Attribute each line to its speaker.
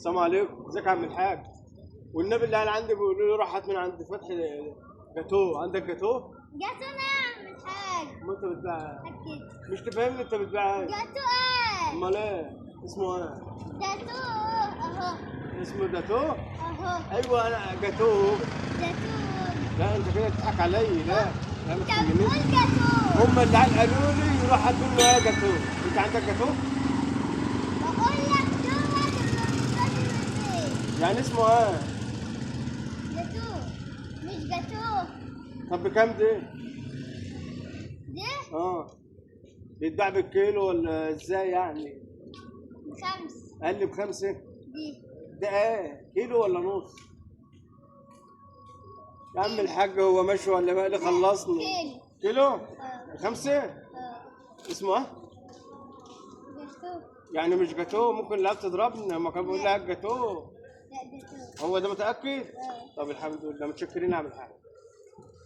Speaker 1: السلام عليكم، ازيك يا عم الحاج؟ والنبي اللي قال عندي بيقولوا لي روح هات من عند فتحي جاتوه، عندك جاتوه؟
Speaker 2: جاتوه يا عم الحاج.
Speaker 1: ما انت بتبيع
Speaker 2: أكيد.
Speaker 1: مش تفهمني انت بتبيع ايه؟
Speaker 2: جاتوه ايه؟
Speaker 1: امال ايه؟ اسمه ايه؟
Speaker 2: جاتوه اهو.
Speaker 1: اسمه جاتوه؟
Speaker 2: اهو.
Speaker 1: ايوه انا جاتوه.
Speaker 2: جاتوه.
Speaker 1: لا انت كده بتضحك علي، لا لا ما
Speaker 2: انت
Speaker 1: تكلمنيش.
Speaker 2: بتقول جاتوه.
Speaker 1: هم اللي قالوا لي روح هات له ايه جاتوه، انت عندك جاتوه؟
Speaker 2: بقول لك جوه البيت.
Speaker 1: يعني اسمه ايه؟
Speaker 2: جاتوه مش جاتوه.
Speaker 1: طب بكام دي؟
Speaker 2: دي
Speaker 1: اه بيتباع بالكيلو ولا ازاي يعني؟
Speaker 2: 5.
Speaker 1: قال لي ب5.
Speaker 2: دي
Speaker 1: ده ايه؟ كيلو ولا نص؟ يا عم الحاج هو ماشي ولا مالي؟ خلصني.
Speaker 2: كيلو.
Speaker 1: كيلو؟ 5؟ اسمه ايه؟
Speaker 2: جاتوه.
Speaker 1: يعني مش جاتوه؟ ممكن لا تضربني، هما كانوا بيقولوا لها جاتوه.
Speaker 2: لا جاتوه.
Speaker 1: هو ده متأكد؟ طب الحمد لله، متشكرين يا عم الحاج.